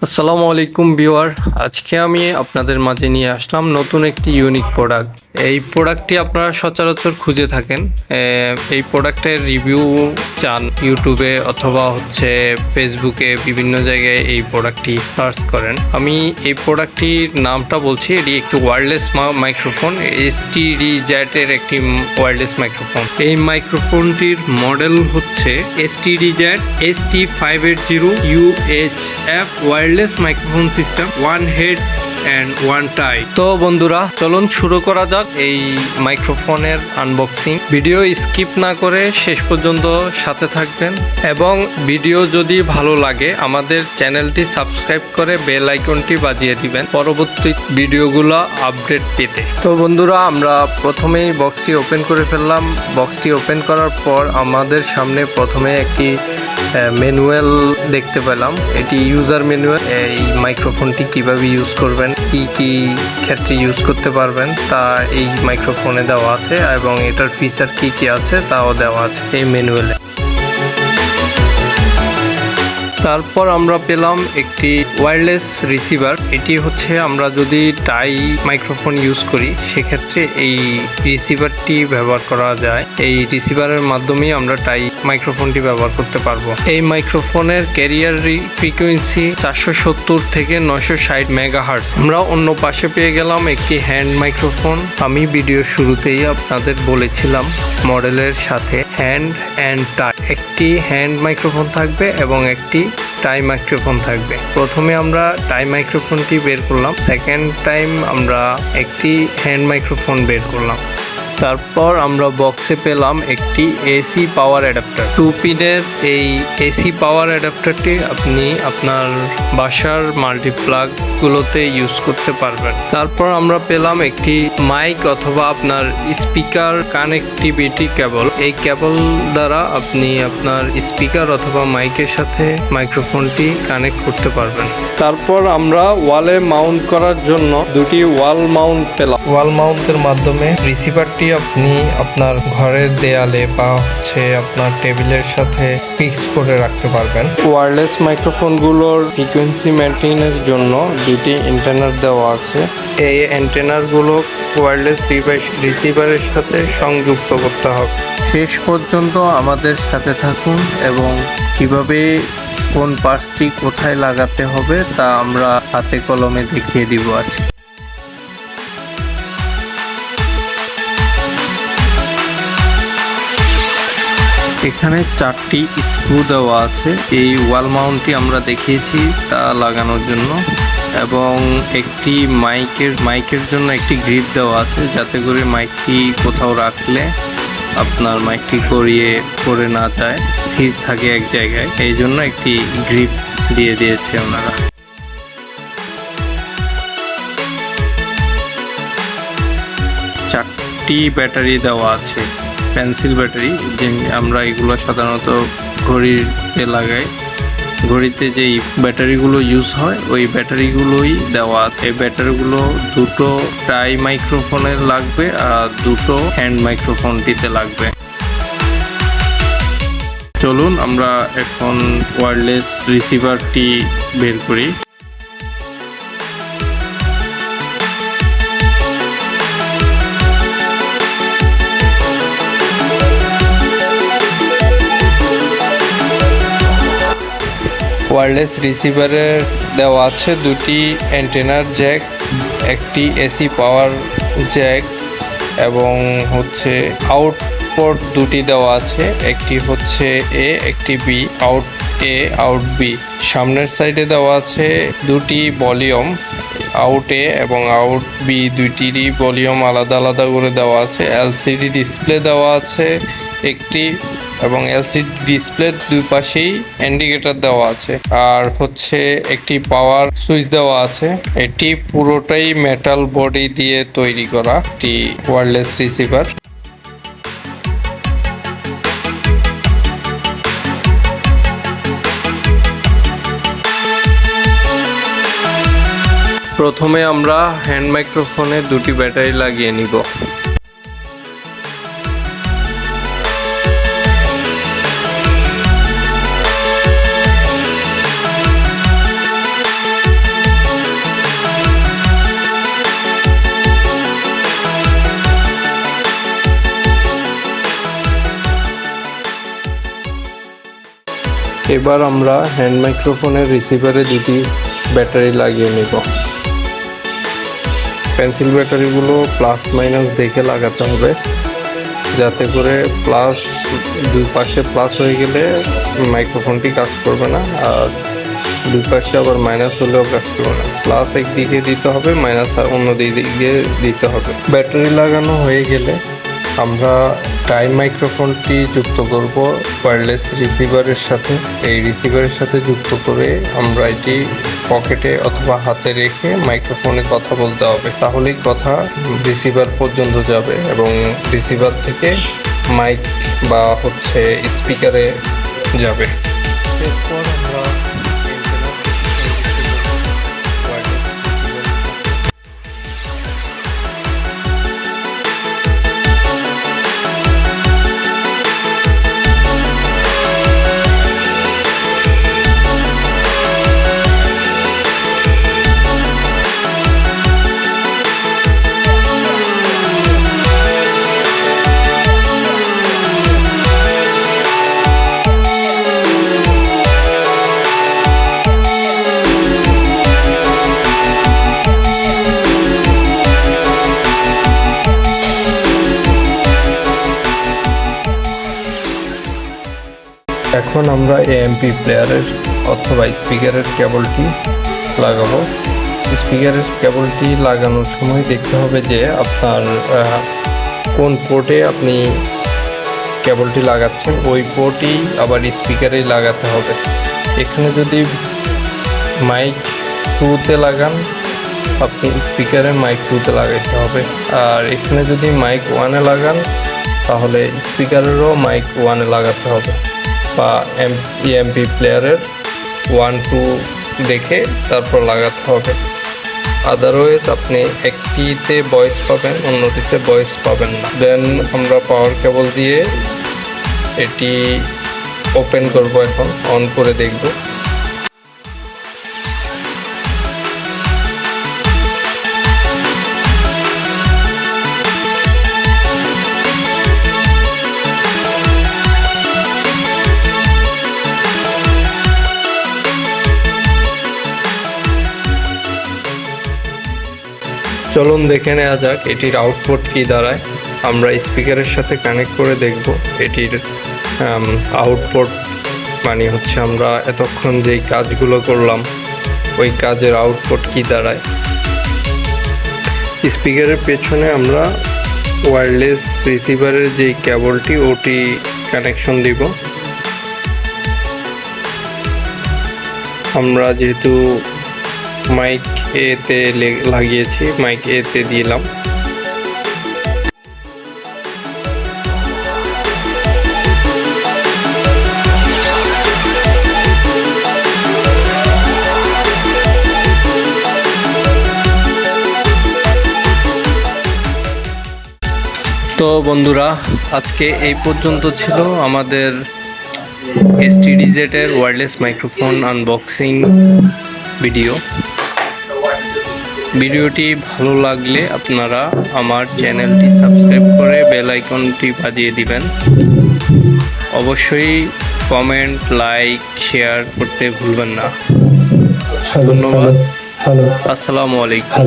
আসসালামু আলাইকুম ভিউয়ার, আজকে আমি আপনাদের মাঝে নিয়ে আসলাম নতুন একটি ইউনিক প্রোডাক্ট। এই প্রোডাক্টটি আপনারা সচরাচর খুঁজে থাকেন। এই প্রোডাক্টের রিভিউ চান ইউটিউবে অথবা ফেসবুকে, বিভিন্ন জায়গায় এই প্রোডাক্টটি সার্চ করেন। আমি এই প্রোডাক্টটির নামটা বলছি। এটি একটি ওয়্যারলেস মাইক্রোফোন, HTDZ এর একটি ওয়্যারলেস মাইক্রোফোন। এই মাইক্রোফোনটির মডেল হচ্ছে HTDZ HT-580 UHF wireless microphone system, one head and one tie. তো বন্ধুরা, চলুন শুরু করা যাক এই মাইক্রোফোনের আনবক্সিং। ভিডিও স্কিপ না করে শেষ পর্যন্ত সাথে থাকবেন, এবং ভিডিও যদি ভালো লাগে আমাদের চ্যানেলটি সাবস্ক্রাইব করে বেল আইকনটি বাজিয়ে দিবেন পরবর্তী ভিডিওগুলো আপডেট পেতে। তো বন্ধুরা, আমরা প্রথমেই বক্সটি ওপেন করে ফেললাম। বক্সটি ওপেন করার পর আমাদের সামনে প্রথমে একটি ম্যানুয়াল দেখতে পেলাম। এটি ইউজার ম্যানুয়াল। এই মাইক্রোফোনটি কিভাবে ইউজ করবেন, কি কি ক্ষেত্রে ইউজ করতে পারবেন তা এই মাইক্রোফোনে দেওয়া আছে, এবং এটার ফিচার কি কি আছে তাও দেওয়া আছে এই ম্যানুয়ালে। তারপর আমরা পেলাম একটি ওয়্যারলেস রিসিভার। এটি আমরা যদি টাই মাইক্রোফোন ইউজ করি সেক্ষেত্রে এই রিসিভারটি ব্যবহার করা যায়। এই রিসিভারের মাধ্যমেই আমরা টাই মাইক্রোফোনটি ব্যবহার করতে পারবো। এই মাইক্রোফোনের ক্যারিয়ার ফ্রিকোয়েন্সি 470 থেকে 960 মেগাহার্টজ। আমরা অন্য পাশে পেয়ে গেলাম একটি হ্যান্ড মাইক্রোফোন। আমি ভিডিওর শুরুতেই আপনাদের বলেছিলাম মডেলের সাথে হ্যান্ড অ্যান্ড টাই, একটি হ্যান্ড মাইক্রোফোন থাকবে এবং একটি টাই মাইক্রোফোন থাকবে। প্রথমে আমরা টাই মাইক্রোফোনটি বের করলাম, সেকেন্ড টাইম আমরা একটি হ্যান্ড মাইক্রোফোন বের করলাম। তারপর আমরা বক্সে পেলাম একটি এসি পাওয়ার অ্যাডাপ্টার। 2 পিনের এই এসি পাওয়ার অ্যাডাপ্টারটি আপনি আপনার বাসার মাল্টিপ্লাগগুলোতে ইউজ করতে পারবেন। তারপর আমরা পেলাম একটি মাইক অথবা আপনার স্পিকার কানেক্টিভিটি কেবল। এই কেবল দ্বারা আপনি আপনার স্পিকার অথবা মাইকের সাথে মাইক্রোফোনটি কানেক্ট করতে পারবেন। তারপর আমরা ওয়ালে মাউন্ট করার জন্য দুটি ওয়াল মাউন্ট পেলাম। ওয়াল মাউন্টের মাধ্যমে রিসিভারটি আপনি আপনার ঘরের দেয়ালে বা আপনার টেবিলের সাথে ফিক্স করে রাখতে পারবেন। ওয়্যারলেস মাইক্রোফোনগুলোর ফ্রিকোয়েন্সি মেনটেনের জন্য দুটি অ্যান্টেনা দেওয়া আছে। এই অ্যান্টেনাগুলো ওয়্যারলেস রিসিভারের সাথে সংযুক্ত করতে হবে। শেষ পর্যন্ত আমাদের সাথে থাকুন এবং কিভাবে কোন পার্টসটি কোথায় লাগাতে হবে তা আমরা হাতে কলমে দেখিয়ে দিব আজকে। এখানে 4টি স্ক্রু দেওয়া আছে এই ওয়াল মাউন্টটি আমরা দেখিয়েছি তা লাগানোর জন্য, এবং একটি মাইকের জন্য একটি গ্রিপ দেওয়া আছে, যাতে করে মাইকটি কোথাও রাখলে আপনার মাইকটি পড়ে না যায়, স্থির থাকে এক জায়গায়। এই জন্য একটি গ্রিপ দিয়ে দিয়েছে ওনারা। চারটি ব্যাটারি দেওয়া আছে, পেন্সিল ব্যাটারি। যে আমরা এগুলো সাধারণত ঘড়িতে লাগাই, ঘড়িতে যেই ব্যাটারিগুলো ইউজ হয় ওই ব্যাটারিগুলোই দেওয়া। এই ব্যাটারিগুলো দুটো টাই মাইক্রোফোনের লাগবে আর দুটো হ্যান্ড মাইক্রোফোনটিতে লাগবে। চলুন আমরা এখন ওয়্যারলেস রিসিভারটি বের করি। ওয়্যারলেস রিসিভারের দেওয়া আছে দুটি অ্যান্টেনার জ্যাক, একটি এসি পাওয়ার জ্যাক, এবং আউটপুট দুটি দেওয়া আছে, একটি এ একটি বি, আউট এ আউট বি। সামনের সাইডে দেওয়া আছে দুটি ভলিউম, আউট এ এবং আউট বি, দুইটিরই ভলিউম আলাদা আলাদা করে দেওয়া আছে। এলসিডি ডিসপ্লে দেওয়া আছে একটি, এবং এলসিডি ডিসপ্লের দুই পাশেই ইন্ডিকেটর দেওয়া আছে, আর একটি পাওয়ার সুইচ দেওয়া আছে। এটি পুরোটাই মেটাল বডি দিয়ে তৈরি করা একটি ওয়্যারলেস রিসিভার। প্রথমে আমরা হ্যান্ড মাইক্রোফোনে দুটি ব্যাটারি লাগিয়ে নিব। এবার আমরা হ্যান্ড মাইক্রোফোনের রিসিভারে দুটি ব্যাটারি লাগিয়ে নেব। পেন্সিল ব্যাটারিগুলো প্লাস মাইনাস দেখে লাগাতে হবে, যাতে করে প্লাস দুই পাশে প্লাস হয়ে গেলে মাইক্রোফোনটি কাজ করবে না, আর দুই পাশে আবার মাইনাস হলেও কাজ করবে না। প্লাস একদিকে দিতে হবে, মাইনাস আর অন্য দিকে দিতে হবে। ব্যাটারি লাগানো হয়ে গেলে আমরা টাইম মাইক্রোফোনটি যুক্ত করব ওয়্যারলেস রিসিভারের সাথে। এই রিসিভারের সাথে যুক্ত করে আমরা এটি পকেটে অথবা হাতে রেখে মাইক্রোফোনে কথা বলতে হবে, তাহলেই কথা রিসিভার পর্যন্ত যাবে এবং রিসিভার থেকে মাইক বা স্পিকারে যাবে। এরপর আমরা এখন আমরা এএমপি প্লেয়ারের অথবা স্পিকারের কেবলটি লাগাবো। স্পিকারের কেবলটি লাগানোর সময় দেখতে হবে যে আপনার কোন পোর্টে আপনি কেবলটি লাগাচ্ছেন, ওই পোর্টই আবার স্পিকারেই লাগাতে হবে। এখানে যদি মাইক 2-তে লাগান, আপনি স্পিকারে মাইক 2-তে লাগাইতে হবে, আর এখানে যদি মাইক 1-এ লাগান তাহলে স্পিকারেরও মাইক 1-এ লাগাতে হবে, বা এএমপি প্লেয়ারের 1-2 দেখে তারপর লাগাতে হবে। আদারওয়াইজ আপনি একটিতে ভয়েস পাবেন, অন্যটিতে ভয়েস পাবেন না। দেন আমরা পাওয়ার কেবল দিয়ে এটি ওপেন করব, এখন অন করে দেখব। চলুন দেখে নেওয়া যাক এটির আউটপুট কি দাঁড়ায়। আমরা স্পিকারের সাথে কানেক্ট করে দেখব এটির আউটপুট, মানে আমরা এতক্ষণ যেই কাজগুলো করলাম ওই কাজের আউটপুট কি দাঁড়ায়। স্পিকারের পেছনে আমরা ওয়্যারলেস রিসিভারের যেই কেবলটি ওটি কানেকশন দিব। আমরা যেহেতু মাইক এতে লাগিয়েছি, মাইক এতে দিলাম। তো বন্ধুরা, আজকে এই পর্যন্ত ছিল আমাদের HTDZ এর ওয়্যারলেস মাইক্রোফোন আনবক্সিং ভিডিওটি ভালো লাগলে আপনারা আমার চ্যানেলটি সাবস্ক্রাইব করে বেল আইকনটি বাজিয়ে দিবেন। অবশ্যই কমেন্ট, লাইক, শেয়ার করতে ভুলবেন না। ধন্যবাদ। আসসালামু আলাইকুম।